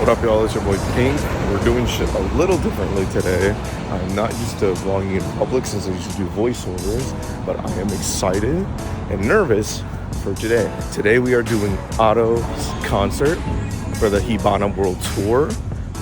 What up, y'all? It's your boy Pink. We're doing shit a little differently today. I'm not used to vlogging in public since I used to do voiceovers, but I am excited and nervous for today. Today we are doing Otto's concert for the Hibana World Tour.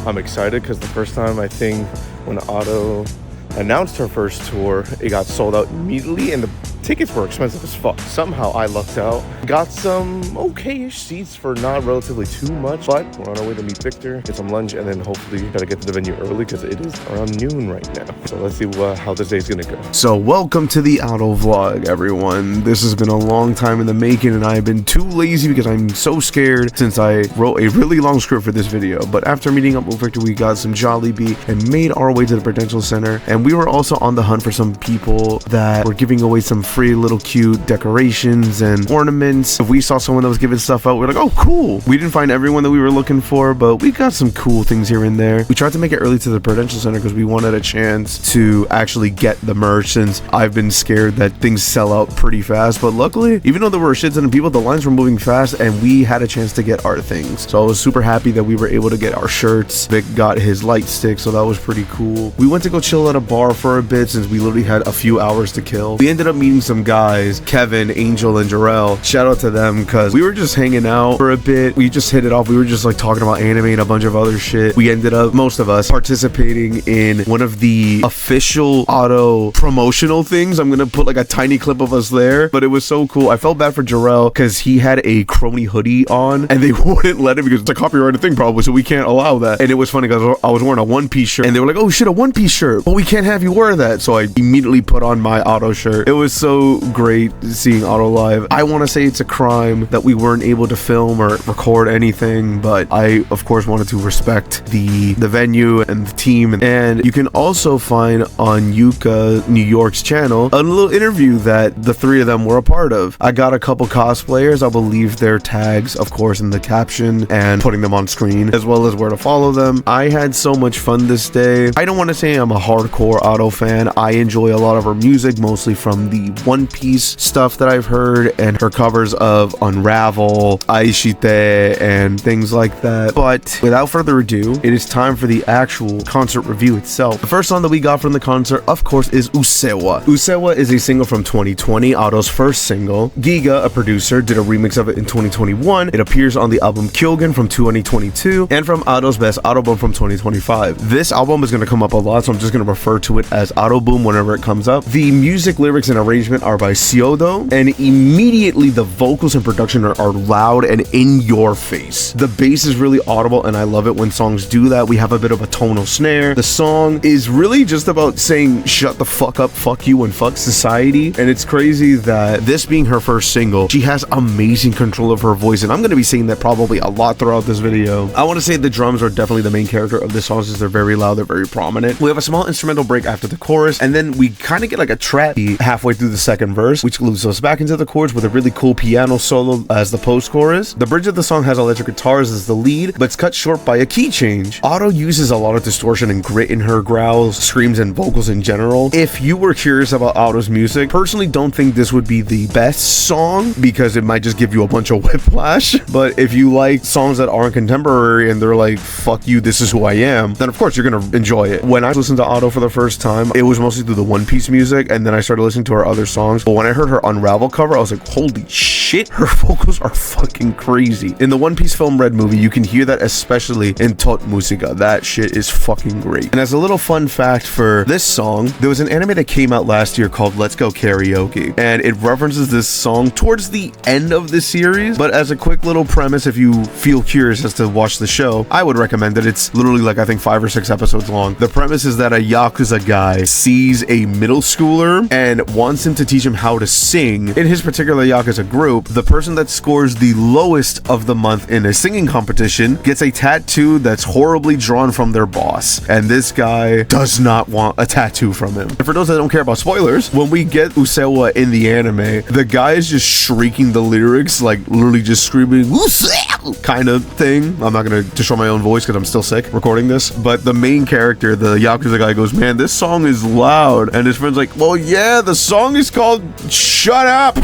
I'm excited because the first time I think when Otto announced her first tour, it got sold out immediately and the tickets were expensive as fuck. Somehow I lucked out. Got some okay-ish seats for not relatively too much, but we're on our way to meet Victor, get some lunch, and then hopefully try to get to the venue early because it is around noon right now. So let's see how this day's gonna go. So welcome to the Otto vlog, everyone. This has been a long time in the making and I've been too lazy because I'm so scared since I wrote a really long script for this video. But after meeting up with Victor, we got some Jollibee and made our way to the Prudential Center. And we were also on the hunt for some people that were giving away some free little cute decorations and ornaments. If we saw someone that was giving stuff out, we were like, oh cool. We didn't find everyone that we were looking for, but we got some cool things here and there. We tried to make it early to the Prudential Center because we wanted a chance to actually get the merch, since I've been scared that things sell out pretty fast. But luckily, even though there were shit ton of people, the lines were moving fast and we had a chance to get our things. So I was super happy that we were able to get our shirts. Vic got his light stick, so that was pretty cool. We went to go chill at a bar for a bit since we literally had a few hours to kill. We ended up meeting some guys, Kevin, Angel, and Jarrell. Shout out to them because we were just hanging out for a bit. We just hit it off. We were just like talking about anime and a bunch of other shit. We ended up, most of us, participating in one of the official Otto promotional things. I'm gonna put like a tiny clip of us there, but it was so cool. I felt bad for Jarrell because he had a crony hoodie on and they wouldn't let him because it's a copyrighted thing probably, so we can't allow that. And it was funny because I was wearing a One Piece shirt and they were like, oh shit, a One Piece shirt, but we can't have you wear that. So I immediately put on my Otto shirt. It was so great seeing Otto live. I want to say it's a crime that we weren't able to film or record anything, but I of course wanted to respect the venue and the team. And you can also find on Yuka New York's channel a little interview that the three of them were a part of. I got a couple cosplayers. I will leave their tags of course in the caption and putting them on screen, as well as where to follow them. I had so much fun this day. I don't want to say I'm a hardcore Otto fan. I enjoy a lot of her music, mostly from the One Piece stuff that I've heard and her covers of Unravel, Aishite, and things like that. But without further ado, it is time for the actual concert review itself. The first song that we got from the concert, of course, is Usewa. Usewa is a single from 2020, Otto's first single. Giga, a producer, did a remix of it in 2021. It appears on the album Kyogen from 2022 and from Otto's Best Autobom from 2025. This album is going to come up a lot, so I'm just going to refer to it as Autoboom whenever it comes up. The music, lyrics, and arrangement are by Siodo, and immediately the vocals and production are loud and in your face. The bass is really audible and I love it when songs do that. We have a bit of a tonal snare. The song is really just about saying shut the fuck up, fuck you, and fuck society. And it's crazy that this being her first single, she has amazing control of her voice, and I'm going to be saying that probably a lot throughout this video. I want to say the drums are definitely the main character of this song since they're very loud, they're very prominent. We have a small instrumental break after the chorus, and then we kind of get like a trap beat halfway through the second verse, which loops us back into the chorus with a really cool piano solo as the post-chorus. The bridge of the song has electric guitars as the lead, but it's cut short by a key change. Otto uses a lot of distortion and grit in her growls, screams, and vocals in general. If you were curious about Otto's music, personally don't think this would be the best song because it might just give you a bunch of whiplash. But if you like songs that aren't contemporary and they're like, fuck you, this is who I am, then of course you're gonna enjoy it. When I listened to Otto for the first time, it was mostly through the One Piece music, and then I started listening to her other songs. But when I heard her Unravel cover, I was like, holy shit, her vocals are fucking crazy. In the One Piece film Red movie, you can hear that especially in Tot Musica. That shit is fucking great. And as a little fun fact for this song, there was an anime that came out last year called Let's Go Karaoke, and it references this song towards the end of the series. But as a quick little premise, if you feel curious as to watch the show, I would recommend it. It's literally like I think 5 or 6 episodes long. The premise is that a Yakuza guy sees a middle schooler and wants him to teach him how to sing. In his particular Yakuza group, the person that scores the lowest of the month in a singing competition gets a tattoo that's horribly drawn from their boss, and this guy does not want a tattoo from him. And for those that don't care about spoilers, when we get Usewa in the anime, the guy is just shrieking the lyrics, like literally just screaming Usewa kind of thing. I'm not gonna destroy my own voice because I'm still sick recording this, but the main character, the Yakuza guy, goes, man, this song is loud, and his friend's like, well, yeah, the song is called Shut Up,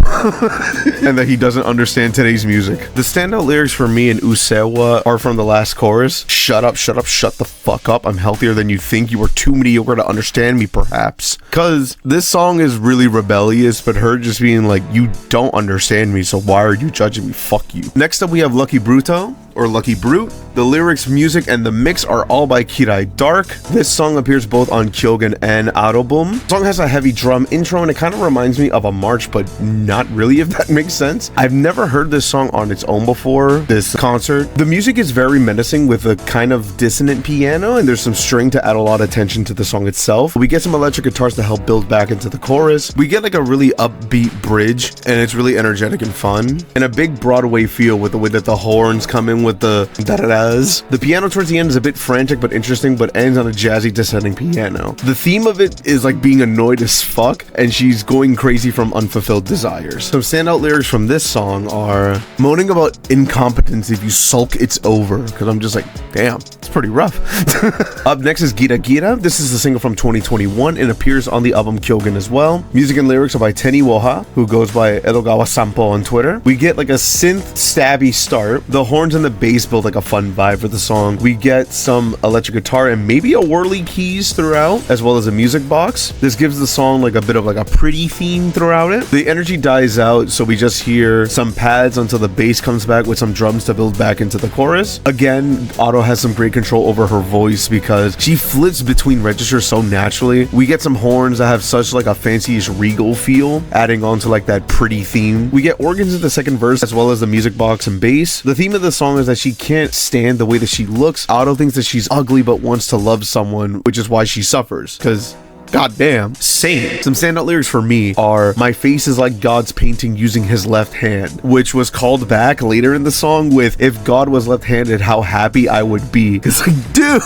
and that he doesn't understand today's music. The standout lyrics for me in Usewa are from the last chorus. Shut up, shut the fuck up. I'm healthier than you think. You are too mediocre to understand me, perhaps. Cause this song is really rebellious, but her just being like, you don't understand me, so why are you judging me? Fuck you. Next up we have Lucky Bruto, or Lucky Brute. The lyrics, music, and the mix are all by Kirai Dark. This song appears both on Kyogen and Autobum. The song has a heavy drum intro, and it kind of reminds me of a march, but not really, if that makes sense. I've never heard this song on its own before this concert. The music is very menacing with a kind of dissonant piano, and there's some string to add a lot of tension to the song itself. We get some electric guitars to help build back into the chorus. We get like a really upbeat bridge, and it's really energetic and fun, and a big Broadway feel with the way that the horns come in with the da-da-das. The piano towards the end is a bit frantic but interesting, but ends on a jazzy descending piano. The theme of it is like being annoyed as fuck, and she's going crazy from unfulfilled desires. Some standout lyrics from this song are moaning about incompetence. If you sulk, it's over. Because I'm just like, damn, it's pretty rough. Up next is Gira Gira. This is the single from 2021 and appears on the album Kyogen as well. Music and lyrics are by Teni Woha, who goes by Edogawa Sampo on Twitter. We get like a synth stabby start. The horns and the bass build like a fun vibe for the song. We get some electric guitar and maybe a whirly keys throughout, as well as a music box. This gives the song like a bit of like a pretty theme throughout it. The energy dies out, so we just hear some pads until the bass comes back with some drums to build back into the chorus. Again, Otto has some great control over her voice because she flips between registers so naturally. We get some horns that have such like a fancy-ish regal feel, adding on to like that pretty theme. We get organs in the second verse, as well as the music box and bass. The theme of the song is that she can't stand the way that she looks. Otto thinks that she's ugly but wants to love someone, which is why she suffers, because goddamn, same. Some standout lyrics for me are, my face is like God's painting using his left hand, which was called back later in the song with, if God was left-handed, how happy I would be. It's like, dude,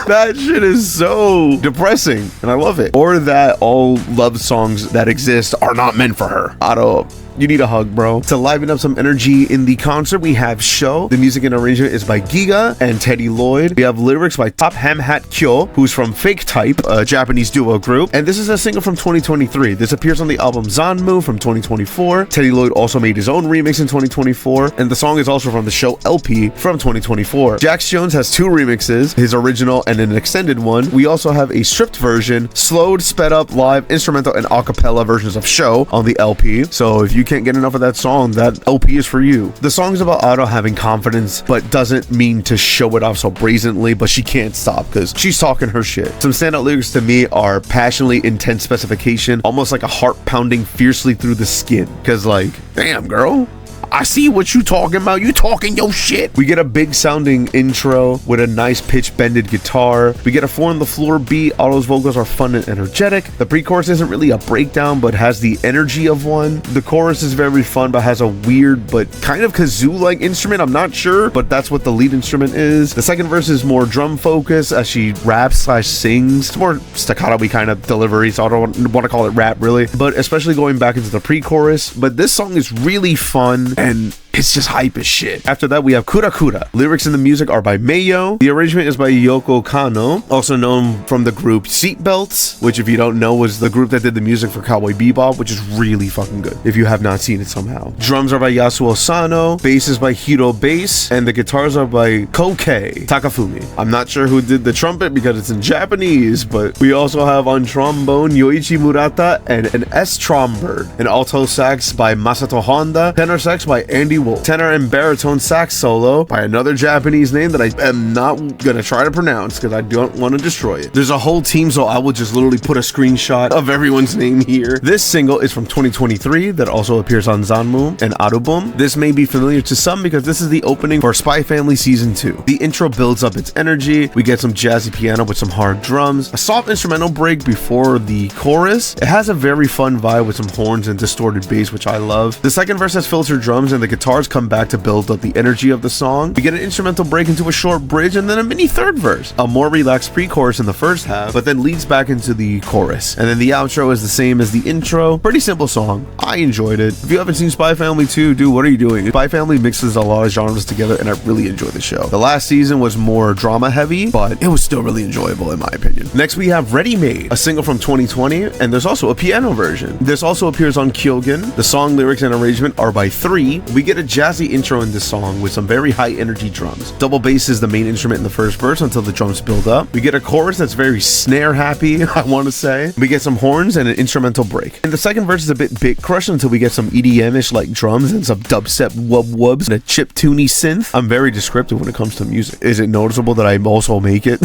that shit is so depressing, and I love it. Or that all love songs that exist are not meant for her. Otto, you need a hug, bro. To liven up some energy in the concert, we have Show. The music and arrangement is by Giga and Teddy Lloyd. We have lyrics by Top Ham Hat Kyo, who's from Fake Type, a Japanese duo group. And this is a single from 2023. This appears on the album Zanmu from 2024. Teddy Lloyd also made his own remix in 2024. And the song is also from the Show LP from 2024. Jax Jones has two remixes, his original and an extended one. We also have a stripped version, slowed, sped up, live, instrumental, and a cappella versions of Show on the LP. So if you can't get enough of that song, that LP is for you. The song is about Otto having confidence, but doesn't mean to show it off so brazenly, but she can't stop because she's talking her shit. Some standout lyrics to me are passionately intense specification, almost like a heart pounding fiercely through the skin. Because like, damn girl, I see what you talking about. You talking your shit. We get a big sounding intro with a nice pitch bended guitar. We get a 4 on the floor beat. Otto's vocals are fun and energetic. The pre-chorus isn't really a breakdown, but has the energy of one. The chorus is very fun, but has a weird but kind of kazoo-like instrument. I'm not sure, but that's what the lead instrument is. The second verse is more drum focused as she raps / sings. It's more staccato-y kind of delivery, so I don't want to call it rap really, but especially going back into the pre-chorus. But this song is really fun and it's just hype as shit. After that, we have Kura Kura. Lyrics and the music are by Mayo. The arrangement is by Yoko Kano, also known from the group Seatbelts, which if you don't know was the group that did the music for Cowboy Bebop, which is really fucking good if you have not seen it somehow. Drums are by Yasuo Sano, bass is by Hiro Bass, and the guitars are by Koukei Takafumi. I'm not sure who did the trumpet because it's in Japanese, but we also have on trombone Yoichi Murata and an S-trombone, an alto sax by Masato Honda, tenor sax by Andy Wolf, tenor and baritone sax solo by another Japanese name that I am not gonna try to pronounce because I don't want to destroy it. There's a whole team, so I will just literally put a screenshot of everyone's name here. This single is from 2023 that also appears on Zanmu and Autobum. This may be familiar to some because this is the opening for Spy Family Season 2. The intro builds up its energy. We get some jazzy piano with some hard drums, a soft instrumental break before the chorus. It has a very fun vibe with some horns and distorted bass, which I love. The second verse has filtered drums and the guitar guitars come back to build up the energy of the song. We get an instrumental break into a short bridge and then a mini third verse. A more relaxed pre-chorus in the first half, but then leads back into the chorus. And then the outro is the same as the intro. Pretty simple song. I enjoyed it. If you haven't seen Spy Family 2, dude, what are you doing? Spy Family mixes a lot of genres together and I really enjoy the show. The last season was more drama heavy, but it was still really enjoyable in my opinion. Next we have Ready Made, a single from 2020, and there's also a piano version. This also appears on Kyogen. The song lyrics and arrangement are by 3. We get a jazzy intro in this song with some very high energy drums. Double bass is the main instrument in the first verse until the drums build up. We get a chorus that's very snare happy, I want to say. We get some horns and an instrumental break. And the second verse is a bit crush until we get some EDM-ish like drums and some dubstep wub-wubs and a chiptune synth. I'm very descriptive when it comes to music. Is it noticeable that I also make it?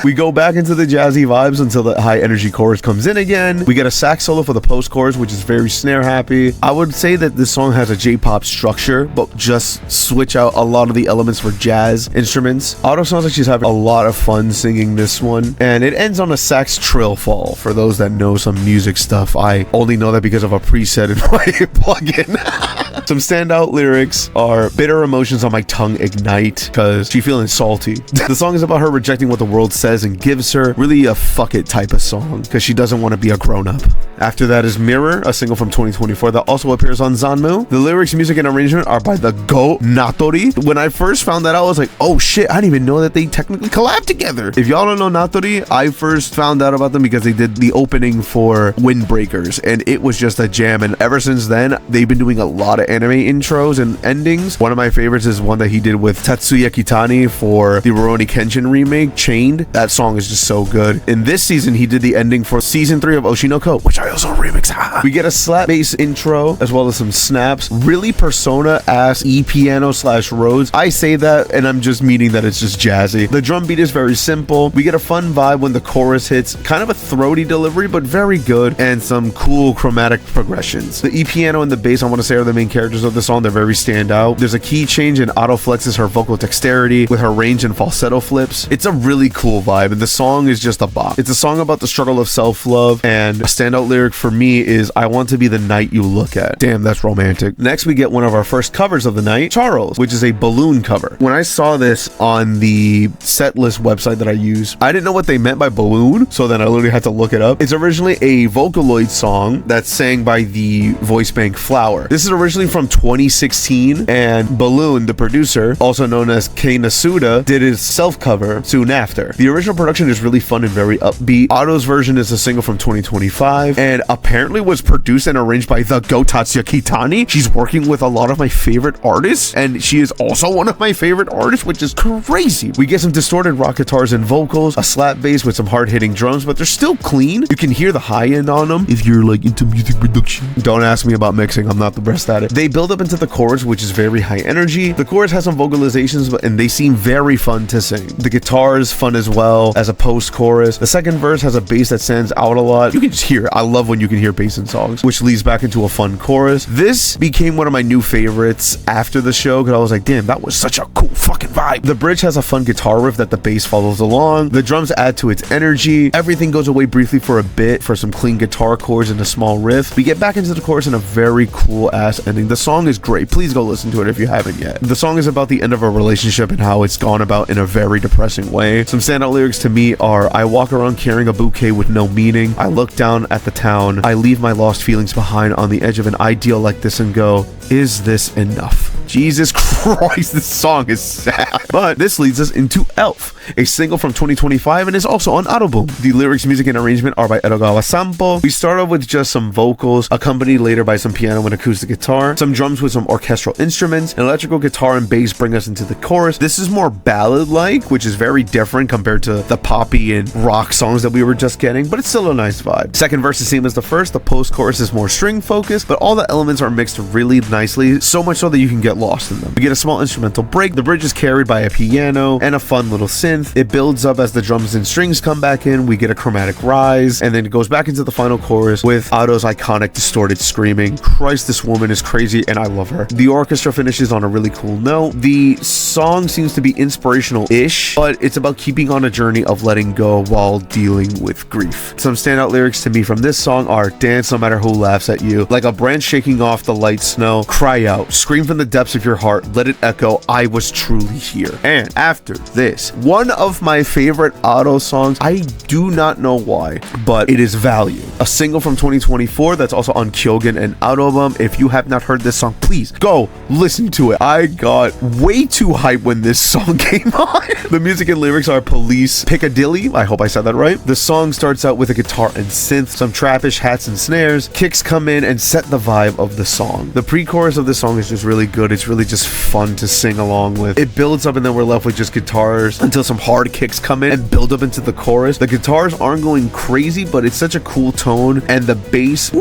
We go back into the jazzy vibes until the high energy chorus comes in again. We get a sax solo for the post chorus, which is very snare happy. I would say that this song has a J-pop structure, but just switch out a lot of the elements for jazz instruments. Otto sounds like she's having a lot of fun singing this one, and it ends on a sax trill fall. For those that know some music stuff, I only know that because of a preset in my plugin. Some standout lyrics are bitter emotions on my tongue ignite because she's feeling salty. The song is about her rejecting what the world says and gives her. Really a fuck it type of song because she doesn't want to be a grown-up. After that is Mirror, a single from 2024 that also appears on Zanmu. The lyrics, music, and arrangement are by the Go Natori. When I first found that out, I was like, oh shit, I didn't even know that they technically collabed together. If y'all don't know Natori, I first found out about them because they did the opening for Windbreakers and it was just a jam, and ever since then they've been doing a lot of anime intros and endings. One of my favorites is one that he did with Tatsuya Kitani for the Rurouni Kenshin remake, Chained. That song is just so good. In this season he did the ending for season 3 of Oshinoko, which I also remix. We get a slap bass intro as well as some snaps. Really Persona ass e-piano slash Rhodes. I say that and I'm just meaning that it's just jazzy. The drum beat is very simple. We get a fun vibe when the chorus hits, kind of a throaty delivery but very good, and some cool chromatic progressions. The e-piano and the bass, I want to say, are the main characters of the song. They're very standout. There's a key change and Otto flexes her vocal dexterity with her range and falsetto flips. It's a really cool vibe and the song is just a bop. It's a song about the struggle of self-love, and a standout lyric for me is I want to be the knight you look at. Damn, that's romantic. Next we get one of our first covers of the night, Charles, which is a balloon cover. When I saw this on the setlist website that I use, I didn't know what they meant by balloon, so then I literally had to look it up. It's originally a Vocaloid song that's sang by the voice bank Flower. This is originally from 2016, and Balloon, the producer, also known as Kei Nasuda, did his self-cover soon after. The original production is really fun and very upbeat. Otto's version is a single from 2025 and apparently was produced and arranged by the Go Tatsuya Kitani. She's working with a lot of my favorite artists, and she is also one of my favorite artists, which is crazy. We get some distorted rock guitars and vocals, a slap bass with some hard-hitting drums, but they're still clean. You can hear the high end on them if you're like into music production. Don't ask me about mixing, I'm not the best at it. They build up into the chorus, which is very high energy. The chorus has some vocalizations, and they seem very fun to sing. The guitar is fun as well as a post-chorus. The second verse has a bass that stands out a lot. You can just hear it. I love when you can hear bass in songs, which leads back into a fun chorus. This became one of my new favorites after the show because I was like, damn, that was such a cool fucking vibe. The bridge has a fun guitar riff that the bass follows along. The drums add to its energy. Everything goes away briefly for a bit for some clean guitar chords and a small riff. We get back into the chorus in a very cool ass ending. The song is great. Please go listen to it if you haven't yet. The song is about the end of a relationship and how it's gone about in a very depressing way. Some standout lyrics to me are, I walk around carrying a bouquet with no meaning. I look down at the town. I leave my lost feelings behind on the edge of an ideal like this and go, is this enough? Jesus Christ, this song is sad. But this leads us into Elf, a single from 2025 and is also on Autoboom. The lyrics, music, and arrangement are by Edogawa Sampo. We start off with just some vocals, accompanied later by some piano and acoustic guitar, some drums with some orchestral instruments, an electrical guitar and bass bring us into the chorus. This is more ballad-like, which is very different compared to the poppy and rock songs that we were just getting, but it's still a nice vibe. Second verse is same as the first. The post-chorus is more string-focused, but all the elements are mixed really nicely, so much so that you can get lost in them. We get a small instrumental break. The bridge is carried by a piano and a fun little synth. It builds up as the drums and strings come back in. We get a chromatic rise, and then it goes back into the final chorus with Otto's iconic distorted screaming. Christ, this woman is crazy, and I love her. The orchestra finishes on a really cool note. The song seems to be inspirational-ish, but it's about keeping on a journey of letting go while dealing with grief. Some standout lyrics to me from this song are, dance no matter who laughs at you, like a branch shaking off the light snow, cry out, scream from the depths depths of your heart, let it echo, I was truly here. And after this, one of my favorite Otto songs, I do not know why, but it is Value, a single from 2024 that's also on Kyogen and Autobahn. If you have not heard this song, please go listen to it. I got way too hyped when this song came on. The music and lyrics are Police Piccadilly, I hope I said that right. The song starts out with a guitar and synth, some trappish hats and snares, kicks come in and set the vibe of the song. The pre-chorus of the song is just really good. It's really just fun to sing along with. It builds up and then we're left with just guitars until some hard kicks come in and build up into the chorus. The guitars aren't going crazy, but it's such a cool tone, and the bass,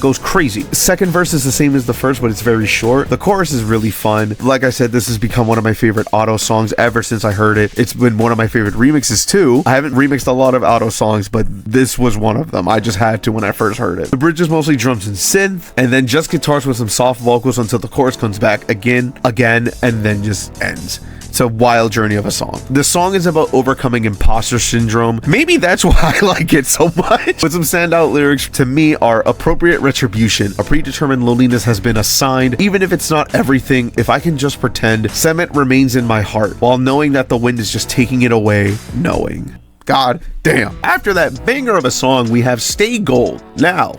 goes crazy. The second verse is the same as the first, but it's very short. The chorus is really fun. Like I said, this has become one of my favorite Otto songs ever since I heard it. It's been one of my favorite remixes too. I haven't remixed a lot of Otto songs, but this was one of them. I just had to when I first heard it. The bridge is mostly drums and synth, and then just guitars with some soft vocals until the chorus comes back again, and then just ends. It's a wild journey of a song. The song is about overcoming imposter syndrome. Maybe that's why I like it so much. But some standout lyrics to me are appropriate retribution. A predetermined loneliness has been assigned. Even if it's not everything, if I can just pretend, cement remains in my heart while knowing that the wind is just taking it away, knowing. God damn. After that banger of a song, we have Stay Gold. Now,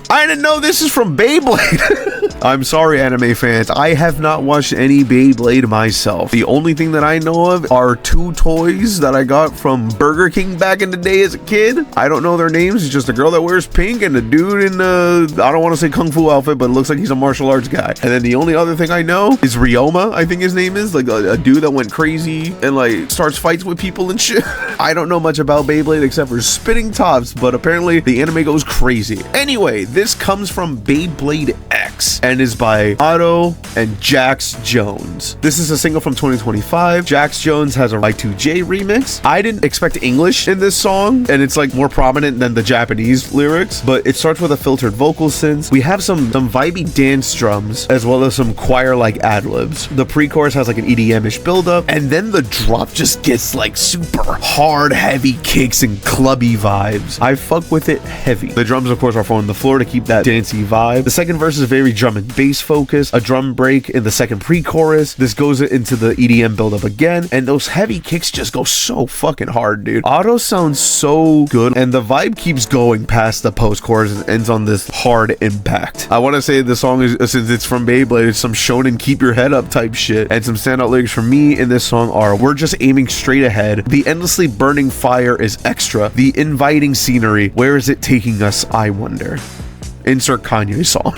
I didn't know this is from Beyblade. I'm sorry, anime fans. I have not watched any Beyblade myself. The only thing that I know of are two toys that I got from Burger King back in the day as a kid. I don't know their names. It's just a girl that wears pink and a dude in I don't want to say kung fu outfit, but it looks like he's a martial arts guy. And then the only other thing I know is Ryoma, I think his name is, like a dude that went crazy and like starts fights with people and shit. I don't know much about Beyblade except for spinning tops, but apparently the anime goes crazy. Anyway, this comes from Beyblade X and is by Otto and Jax Jones. This is a single from 2025. Jax Jones has a Y2J remix. I didn't expect English in this song, and it's like more prominent than the Japanese lyrics, but it starts with a filtered vocal synth. We have some vibey dance drums as well as some choir-like ad-libs. The pre-chorus has like an EDM-ish build-up, and then the drop just gets like super hard, heavy kicks and clubby vibes. I fuck with it heavy. The drums, of course, are on the floor to keep that dancey vibe. The second verse is very drum and bass focused, a drum break in the second pre-chorus. This goes into the EDM buildup again, and those heavy kicks just go so fucking hard, dude. Otto sounds so good, and the vibe keeps going past the post-chorus and ends on this hard impact. I want to say the song is, since it's from Beyblade, it's some shonen keep your head up type shit, and some standout lyrics for me in this song are, we're just aiming straight ahead, the endlessly burning fire is extra, the inviting scenery, where is it taking us, I wonder. Insert Kanye song.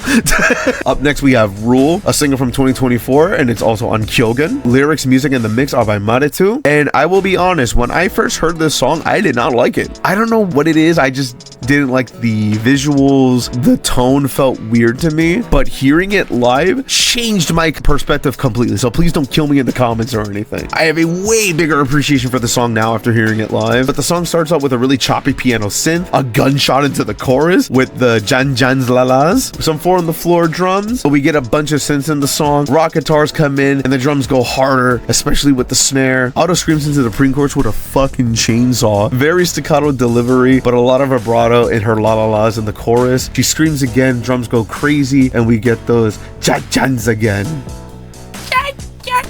Up next we have Rule, a single from 2024, and it's also on Kyogen. Lyrics, music, and the mix are by Maretu. And I will be honest, when I first heard this song, I did not like it. I don't know what it is, I just didn't like the visuals. The tone felt weird to me, but hearing it live changed my perspective completely. So please don't kill me in the comments or anything. I have a way bigger appreciation for the song now after hearing it live. But the song starts out with a really choppy piano synth, a gunshot into the chorus with the Jan Lalas, some 4 on the floor drums. We get a bunch of synths in the song. Rock guitars come in and the drums go harder, especially with the snare. Otto screams into the pre-chorus with a fucking chainsaw. Very staccato delivery, but a lot of vibrato in her la la las in the chorus. She screams again, drums go crazy, and we get those jans again.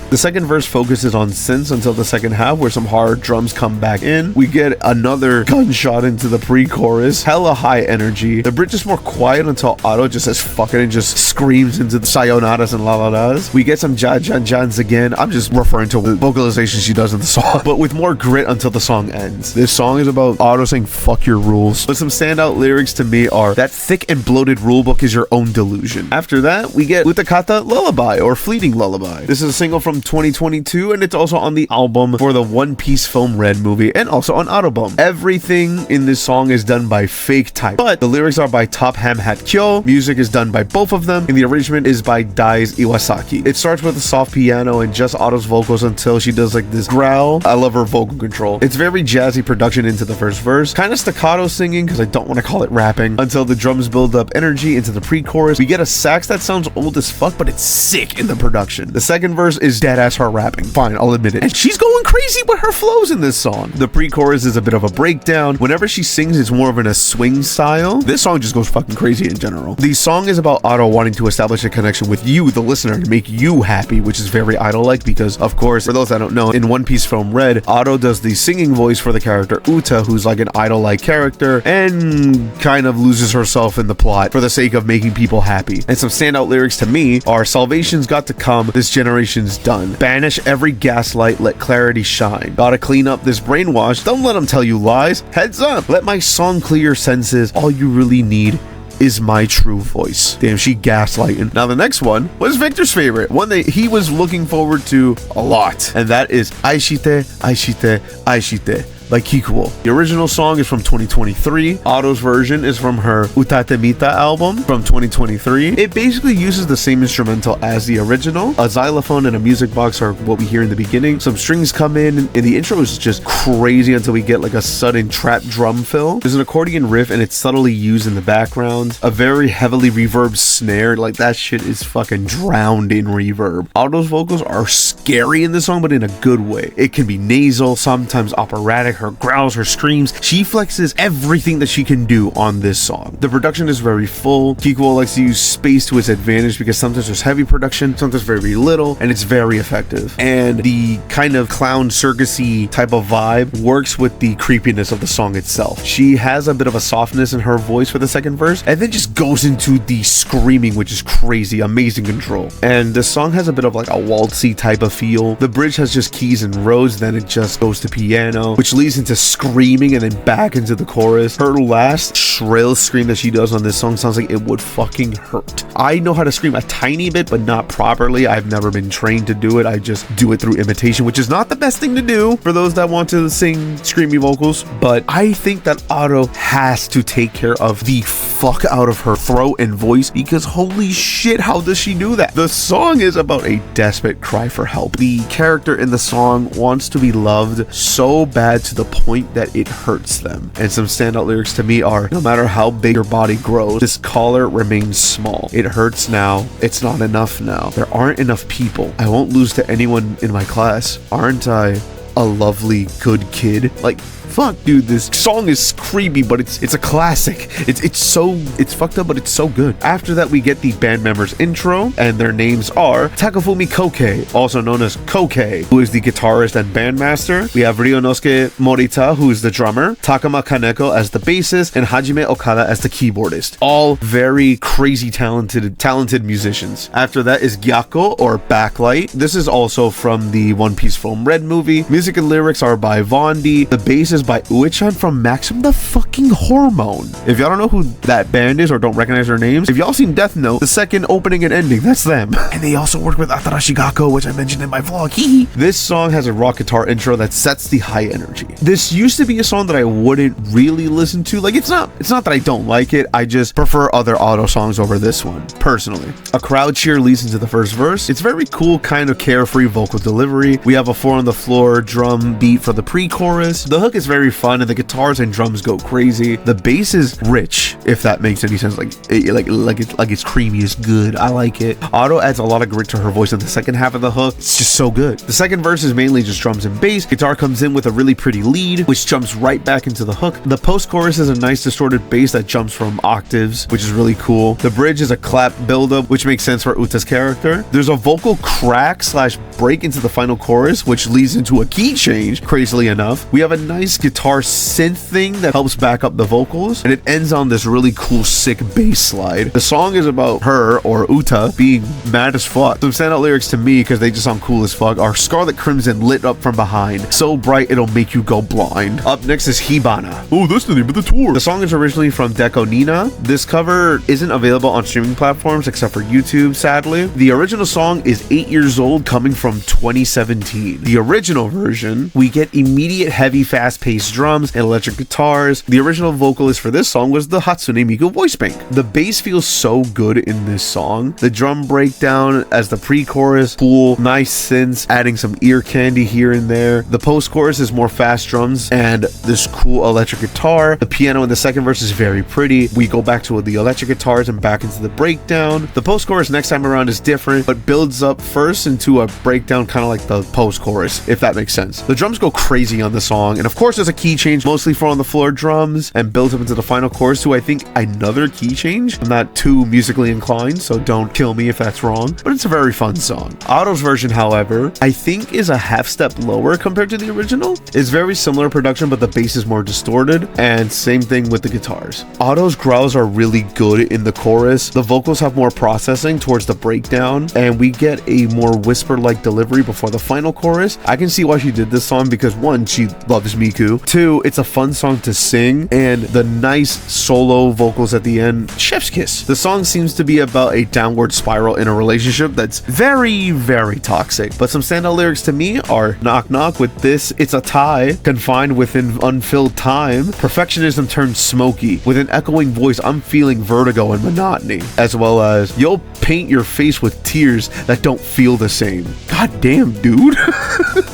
The second verse focuses on synths until the second half, where some hard drums come back in. We get another gunshot into the pre-chorus. Hella high energy. The bridge is more quiet until Otto just says fuck it and just screams into the sayonaras and la-la-las. We get some jans again. I'm just referring to the vocalization she does in the song, but with more grit until the song ends. This song is about Otto saying fuck your rules. But some standout lyrics to me are, that thick and bloated rulebook is your own delusion. After that, we get Utakata Lullaby, or Fleeting Lullaby. This is a single from 2022, and it's also on the album for the One Piece film Red movie, and also on Autobahn. Everything in this song is done by Fake Type, but the lyrics are by Top Ham Hat Kyo. Music is done by both of them, and the arrangement is by Dai's Iwasaki. It starts with a soft piano and just Otto's vocals until she does like this growl. I love her vocal control. It's very jazzy production into the first verse, kind of staccato singing because I don't want to call it rapping, until the drums build up energy into the pre-chorus. We get a sax that sounds old as fuck, but it's sick in the production. The second verse is dead ass her rapping. Fine, I'll admit it. And she's going crazy with her flows in this song. The pre-chorus is a bit of a breakdown. Whenever she sings, it's more of in a swing style. This song just goes fucking crazy in general. The song is about Otto wanting to establish a connection with you, the listener, to make you happy, which is very Idol-like because, of course, for those that don't know, in One Piece film Red, Otto does the singing voice for the character Uta, who's like an Idol-like character and kind of loses herself in the plot for the sake of making people happy. And some standout lyrics to me are "Salvation's got to come, this generation's done. Banish every gaslight, let clarity shine. Gotta clean up this brainwash, don't let them tell you lies. Heads up, let my song clear your senses, all you really need is my true voice." Damn, she gaslighting. Now the next one was Victor's favorite, one that he was looking forward to a lot, and that is Aishite, Aishite, Aishite by Kikuo. The original song is from 2023. Otto's version is from her Utate Mita album from 2023. It basically uses the same instrumental as the original. A xylophone and a music box are what we hear in the beginning. Some strings come in, and the intro is just crazy until we get like a sudden trap drum fill. There's an accordion riff and it's subtly used in the background. A very heavily reverbed snare, like that shit is fucking drowned in reverb. Otto's vocals are scary in this song, but in a good way. It can be nasal, sometimes operatic. Her growls, her screams, she flexes everything that she can do on this song. The production is very full. Kikuo likes to use space to his advantage because sometimes there's heavy production, sometimes very little, and it's very effective. And the kind of clown circusy type of vibe works with the creepiness of the song itself. She has a bit of a softness in her voice for the second verse, and then just goes into the screaming, which is crazy, amazing control. And the song has a bit of like a waltzy type of feel. The bridge has just keys and roads, then it just goes to piano, which leads into screaming and then back into the chorus. Her last shrill scream that she does on this song sounds like it would fucking hurt. I know how to scream a tiny bit, but not properly. I've never been trained to do it. I just do it through imitation, which is not the best thing to do for those that want to sing screamy vocals. But I think that Otto has to take care of the fuck out of her throat and voice because holy shit, how does she do that? The song is about a desperate cry for help. The character in the song wants to be loved so bad to the point that it hurts them. And some standout lyrics to me are, no matter how big your body grows, this collar remains small. It hurts now. It's not enough now. There aren't enough people. I won't lose to anyone in my class. Aren't I a lovely, good kid? Like, fuck, dude, this song is creepy, but it's a classic. It's fucked up, but it's so good. After that, we get the band members' intro, and their names are Takafumi Koke, also known as Koke, who is the guitarist and bandmaster. We have Ryonosuke Morita, who is the drummer, Takama Kaneko as the bassist, and Hajime Okada as the keyboardist. All very crazy talented musicians. After that is Gyako, or Backlight. This is also from the One Piece film Red movie. Music and lyrics are by Vondi. The bass is by Uechan from Maximum the fucking Hormone. If y'all don't know who that band is or don't recognize their names, if y'all seen Death Note, the second opening and ending, that's them. And they also work with Atarashi Gakko, which I mentioned in my vlog. This song has a rock guitar intro that sets the high energy. This used to be a song that I wouldn't really listen to. Like, it's not that I don't like it, I just prefer other Otto songs over this one, personally. A crowd cheer leads into the first verse. It's very cool, kind of carefree vocal delivery. We have a 4 on the floor drum beat for the pre-chorus. The hook is very fun and the guitars and drums go crazy. The bass is rich, if that makes any sense. Like it's creamy, it's good. I like it. Otto adds a lot of grit to her voice in the second half of the hook. It's just so good. The second verse is mainly just drums and bass. Guitar comes in with a really pretty lead, which jumps right back into the hook. The post-chorus is a nice distorted bass that jumps from octaves, which is really cool. The bridge is a clap buildup, which makes sense for Uta's character. There's a vocal crack / break into the final chorus, which leads into a key change, crazily enough. We have a nice guitar synth thing that helps back up the vocals, and it ends on this really cool sick bass slide. The song is about her, or Uta, being mad as fuck. Some standout lyrics to me, because they just sound cool as fuck, are Scarlet Crimson lit up from behind, so bright it'll make you go blind. Up next is Hibana. Oh, that's the name of the tour. The song is originally from Deco Nina. This cover isn't available on streaming platforms except for YouTube, sadly. The original song is 8 years old, coming from 2017. The original version version, we get immediate heavy, fast-paced drums and electric guitars. The original vocalist for this song was the Hatsune Miku voice bank. The bass feels so good in this song. The drum breakdown as the pre-chorus, cool, nice synths, adding some ear candy here and there. The post-chorus is more fast drums and this cool electric guitar. The piano in the second verse is very pretty. We go back to the electric guitars and back into the breakdown. The post-chorus next time around is different, but builds up first into a breakdown, kind of like the post-chorus, if that makes sense. The drums go crazy on the song, and of course there's a key change, mostly for on the floor drums, and builds up into the final chorus to, I think, another key change. I'm not too musically inclined, so don't kill me if that's wrong, but it's a very fun song. Otto's version, however, I think is a half step lower compared to the original. It's very similar production, but the bass is more distorted, and same thing with the guitars. Otto's growls are really good in the chorus. The vocals have more processing towards the breakdown, and we get a more whisper-like delivery before the final chorus. I can see why she did this song because one, she loves Miku. Two, it's a fun song to sing, and the nice solo vocals at the end, chef's kiss. The song seems to be about a downward spiral in a relationship that's very, very toxic. But some standout lyrics to me are knock knock with this, it's a tie, confined within unfilled time. Perfectionism turns smoky. With an echoing voice, I'm feeling vertigo and monotony. As well as, you'll paint your face with tears that don't feel the same. God damn, dude.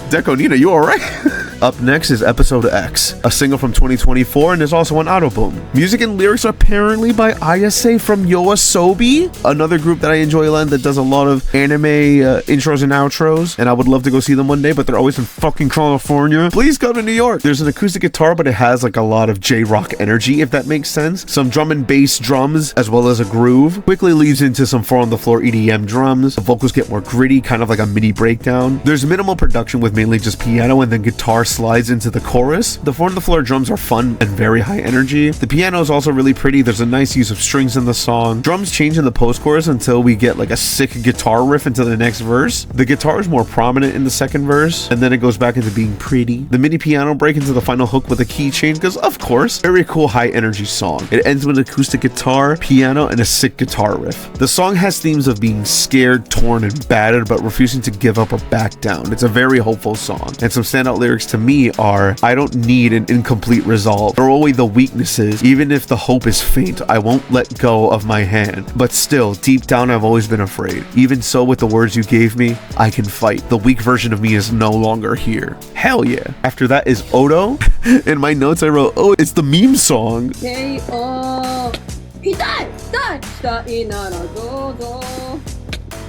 Deco Nina, you alright? Up next is Episode X, a single from 2024, and there's also an album. Music and lyrics are apparently by Ayase from YOASOBI, another group that I enjoy a lot that does a lot of anime intros and outros, and I would love to go see them one day, but they're always in fucking California. Please come to New York. There's an acoustic guitar, but it has like a lot of J-rock energy, if that makes sense. Some drum and bass drums, as well as a groove. Quickly leads into some 4-on-the-floor EDM drums. The vocals get more gritty, kind of like a mini breakdown. There's minimal production with mainly just piano and then guitar slides into the chorus. The 4-on-the-floor drums are fun and very high energy. The piano is also really pretty. There's a nice use of strings in the song. Drums change in the post-chorus until we get like a sick guitar riff into the next verse. The guitar is more prominent in the second verse, and then it goes back into being pretty. The mini piano break into the final hook with a key change because, of course, very cool high energy song. It ends with an acoustic guitar, piano, and a sick guitar riff. The song has themes of being scared, torn, and battered, but refusing to give up or back down. It's a very hopeful song, and some standout lyrics to me are, I don't need an incomplete resolve. Throw away the weaknesses. Even if the hope is faint, I won't let go of my hand. But still, deep down, I've always been afraid. Even so, with the words you gave me, I can fight. The weak version of me is no longer here. Hell yeah. After that is Odo. In my notes, I wrote, oh, it's the meme song. KO 痛い痛いしたいならどうぞ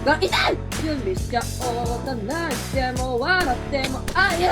が痛い準備しちゃおうか泣いても笑ってもあいや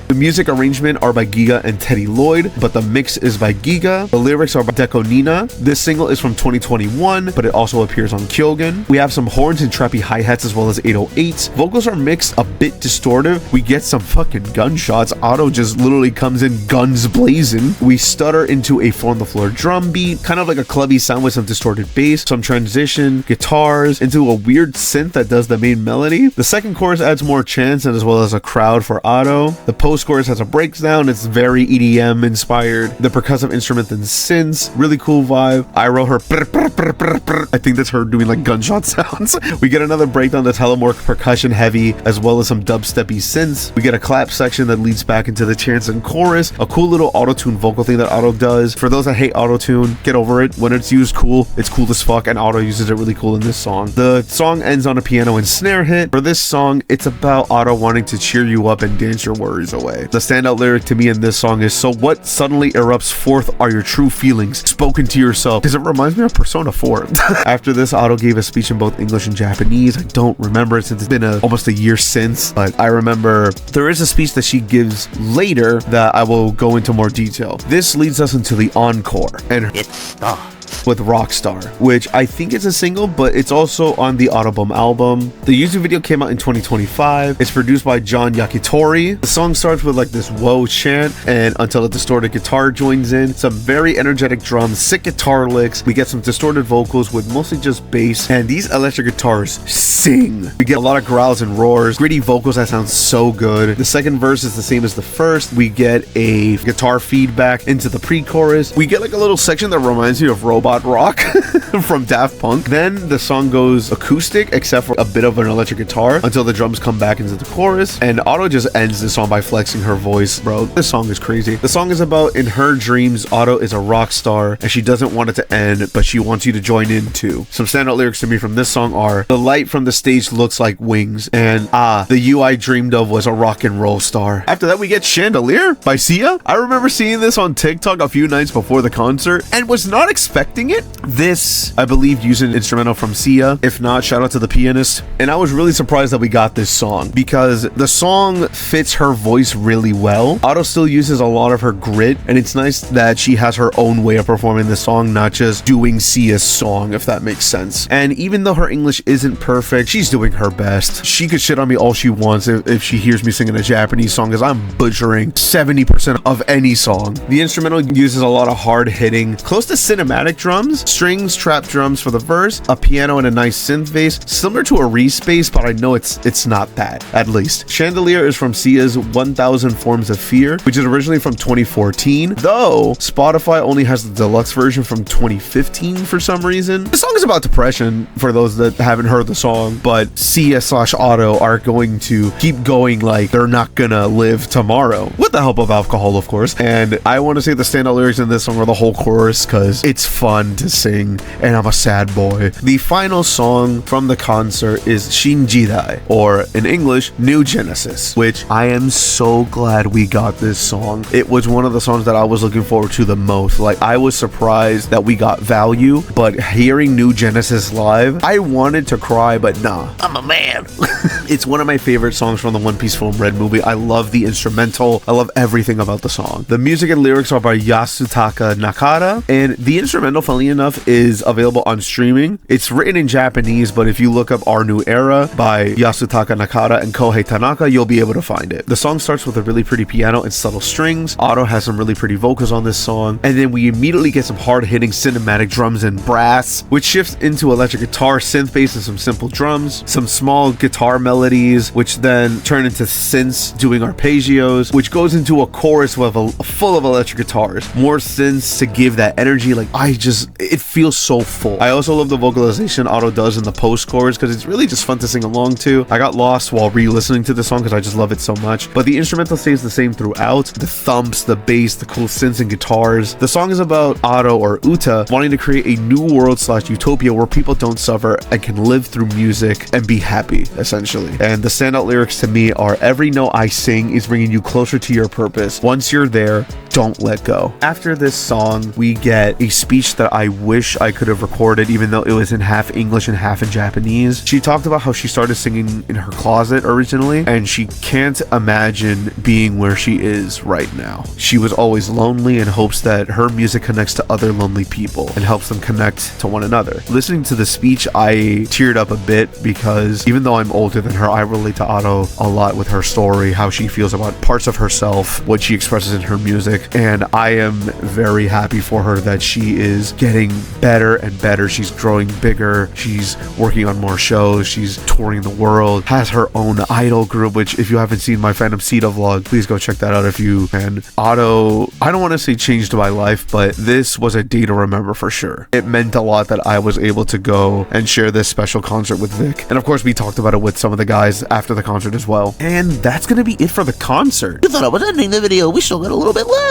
The music arrangement are by Giga and Teddy Lloyd, but the mix is by Giga. The lyrics are by Deco Nina. This single is from 2021, but it also appears on Kyogen. We have some horns and trappy hi-hats as well as 808s. Vocals are mixed, a bit distorted. We get some fucking gunshots. Otto just literally comes in guns blazing. We stutter into a 4-on-the-floor drum beat, kind of like a clubby sound with some distorted bass, some transition, guitars, into a weird synth that does the main melody. The second chorus adds more chants and as well as a crowd for Otto. The post-chorus has a breakdown. It's very EDM inspired. The percussive instrument and synths, really cool vibe. I wrote her brr, brr, brr, brr, brr. I think that's her doing like gunshot sounds. We get another breakdown that's hella more percussion heavy as well as some dubsteppy synths. We get a clap section that leads back into the chants and chorus. A cool little auto-tune vocal thing that Otto does. For those that hate auto-tune, get over it. When it's used cool, it's cool as fuck, and Otto uses it really cool in this song. The song ends on a piano and snare hit. For this song, it's about Otto wanting to cheer you up and dance your worries away. The standout lyric to me in this song is, so what suddenly erupts forth are your true feelings spoken to yourself, because it reminds me of Persona 4. After this, Otto gave a speech in both English and Japanese. I don't remember it since it's been almost a year since, but I remember there is a speech that she gives later that I will go into more detail. This leads us into the encore, and it's with Rockstar, which I think is a single, but it's also on the Autobomb album. The YouTube video came out in 2025. It's produced by John Yakitori. The song starts with like this whoa chant, and until a distorted guitar joins in, some very energetic drums, sick guitar licks. We get some distorted vocals with mostly just bass, and these electric guitars sing. We get a lot of growls and roars, gritty vocals that sound so good. The second verse is the same as the first. We get a guitar feedback into the pre-chorus. We get like a little section that reminds you of Roll robot rock from Daft Punk. Then the song goes acoustic, except for a bit of an electric guitar, until the drums come back into the chorus. And Otto just ends the song by flexing her voice. Bro, this song is crazy. The song is about, in her dreams, Otto is a rock star, and she doesn't want it to end, but she wants you to join in too. Some standout lyrics to me from this song are, the light from the stage looks like wings, and the you I dreamed of was a rock and roll star. After that, we get Chandelier by Sia. I remember seeing this on TikTok a few nights before the concert and was not expecting it. This, I believe, used an instrumental from Sia. If not, shout out to the pianist. And I was really surprised that we got this song because the song fits her voice really well. Otto still uses a lot of her grit, and it's nice that she has her own way of performing the song, not just doing Sia's song, if that makes sense. And even though her English isn't perfect, she's doing her best. She could shit on me all she wants if she hears me singing a Japanese song, because I'm butchering 70% of any song. The instrumental uses a lot of hard-hitting, close to cinematic drums, strings, trap drums for the verse, a piano, and a nice synth bass, similar to a Respace, but I know it's not that, at least. Chandelier is from Sia's 1000 Forms of Fear, which is originally from 2014, though Spotify only has the deluxe version from 2015 for some reason. The song is about depression for those that haven't heard the song, but Sia/Otto are going to keep going like they're not gonna live tomorrow, with the help of alcohol, of course. And I want to say the standout lyrics in this song are the whole chorus, because it's fun to sing and I'm a sad boy. The final song from the concert is Shinjidai, or in English, New Genesis, which I am so glad we got this song. It was one of the songs that I was looking forward to the most. Like, I was surprised that we got value, but hearing New Genesis live, I wanted to cry, but nah, I'm a man. It's one of my favorite songs from the One Piece film Red movie. I love the instrumental. I love everything about the song. The music and lyrics are by Yasutaka Nakata, and the instrumental, funnily enough, is available on streaming. It's written in Japanese, but if you look up Our New Era by Yasutaka Nakata and Kohei Tanaka, you'll be able to find it. The song starts with a really pretty piano and subtle strings. Otto has some really pretty vocals on this song, and then we immediately get some hard-hitting cinematic drums and brass, which shifts into electric guitar, synth bass, and some simple drums, some small guitar melodies, which then turn into synths doing arpeggios, which goes into a chorus with full of electric guitars, more synths to give that energy. Like, it feels so full. I also love the vocalization Otto does in the post-chorus, because it's really just fun to sing along to. I got lost while re-listening to the song because I just love it so much, but the instrumental stays the same throughout. The thumps, the bass, the cool synths and guitars. The song is about Otto, or Uta, wanting to create a new world/utopia where people don't suffer and can live through music and be happy, essentially. And the standout lyrics to me are, every note I sing is bringing you closer to your purpose. Once you're there, don't let go. After this song, we get a speech that I wish I could have recorded, even though it was in half English and half in Japanese. She talked about how she started singing in her closet originally, and she can't imagine being where she is right now. She was always lonely and hopes that her music connects to other lonely people and helps them connect to one another. Listening to the speech, I teared up a bit, because even though I'm older than her, I relate to Otto a lot with her story, how she feels about parts of herself, what she expresses in her music. And I am very happy for her that she is getting better and better. She's growing bigger. She's working on more shows. She's touring the world, has her own idol group, which if you haven't seen my Phantom Sita vlog, please go check that out if you can. Otto, I don't want to say changed my life, but this was a day to remember for sure. It meant a lot that I was able to go and share this special concert with Vic. And of course, we talked about it with some of the guys after the concert as well. And that's going to be it for the concert. You thought I was ending the video. We still got a little bit left.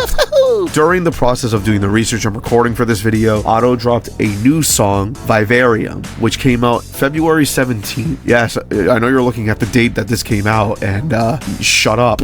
During the process of doing the research and recording for this video, Otto dropped a new song, Vivarium, which came out February 17th. Yes, I know you're looking at the date that this came out, and shut up.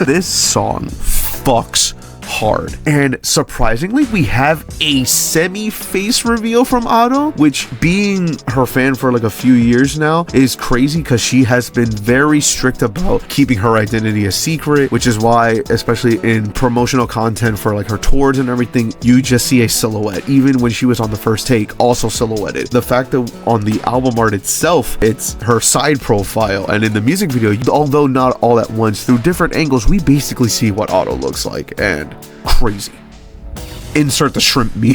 This song fucks hard. And surprisingly, we have a semi-face reveal from Otto, which, being her fan for like a few years now, is crazy, because she has been very strict about keeping her identity a secret, which is why, especially in promotional content for like her tours and everything, you just see a silhouette. Even when she was on the first take, also silhouetted. The fact that on the album art itself, it's her side profile, and in the music video, although not all at once, through different angles, we basically see what Otto looks like. And crazy. Insert the shrimp meme.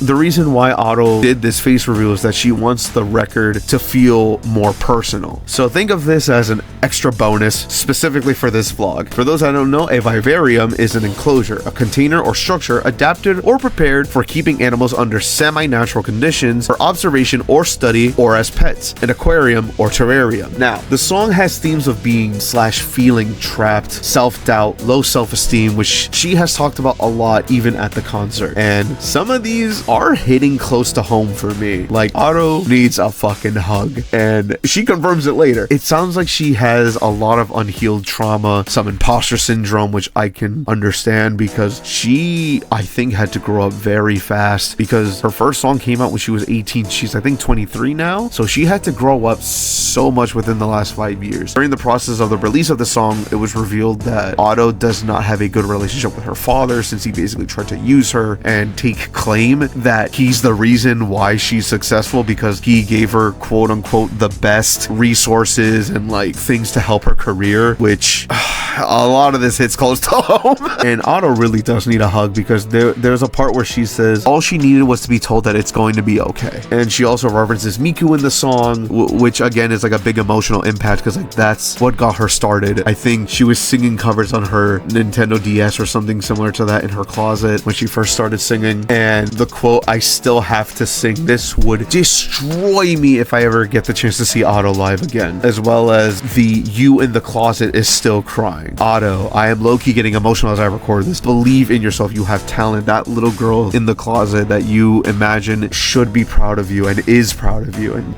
the reason why Otto did this face reveal is that she wants the record to feel more personal. So think of this as an extra bonus specifically for this vlog. For those that don't know, a vivarium is an enclosure, a container or structure adapted or prepared for keeping animals under semi-natural conditions for observation or study, or as pets, an aquarium or terrarium. Now, the song has themes of being / feeling trapped, self-doubt, low self-esteem, which she has talked about a lot even at the concert. And some of these are hitting close to home for me. Like, Otto needs a fucking hug, and she confirms it later. It sounds like she has a lot of unhealed trauma, some imposter syndrome, which I can understand because she, I think, had to grow up very fast because her first song came out when she was 18. She's, I think, 23 now. So she had to grow up so much within the last 5 years. During the process of the release of the song, it was revealed that Otto does not have a good relationship with her father, since he basically tried to use her and take claim that he's the reason why she's successful because he gave her, quote unquote, the best resources and like things to help her career, which a lot of this hits close to home. And Otto really does need a hug because there's a part where she says all she needed was to be told that it's going to be okay. And she also references Miku in the song, which again is like a big emotional impact because like that's what got her started. I think she was singing covers on her Nintendo DS or something similar to that in her closet when she first started singing. And the quote, "I still have to sing this would destroy me if I ever get the chance to see Otto live again," as well as the "you in the closet is still crying. Otto, I am low-key getting emotional as I record this. Believe in yourself. You have talent. That little girl in the closet that you imagine should be proud of you and is proud of you." And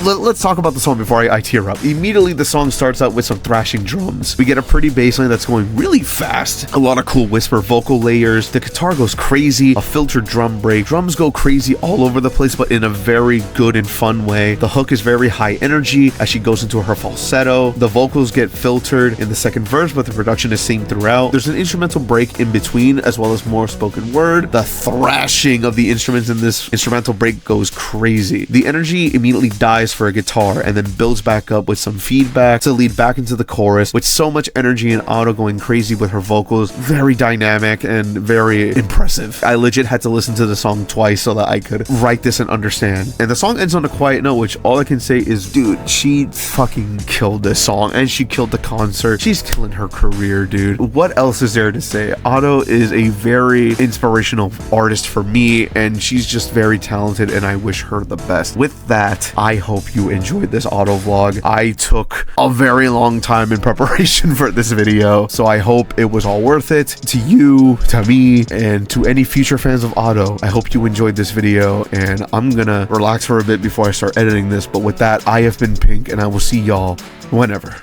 let's talk about the song before I tear up. Immediately the song starts out with some thrashing drums. We get a pretty bass line that's going really fast, a lot of cool whisper vocal layers, the guitar goes crazy, a filtered drum break, drums go crazy all over the place but in a very good and fun way. The hook is very high energy as she goes into her falsetto. The vocals get filtered in the second verse but the production is same throughout. There's an instrumental break in between as well as more spoken word. The thrashing of the instruments in this instrumental break goes crazy. The energy immediately dies for a guitar and then builds back up with some feedback to lead back into the chorus with so much energy and Otto going crazy with her vocals. Very dynamic and very impressive. I legit had to listen to the song twice so that I could write this and understand. And the song ends on a quiet note, which all I can say is, dude, she fucking killed this song and she killed the concert. She's killing her career, dude. What else is there to say? Otto is a very inspirational artist for me and she's just very talented and I wish her the best. With that, I hope you enjoyed this Otto vlog. I took a very long time in preparation for this video, so I hope it was all worth it. To you, to me, and to any future fans of Otto, I hope you enjoyed this video and I'm gonna relax for a bit before I start editing this. But with that, I have been Pink and I will see y'all whenever.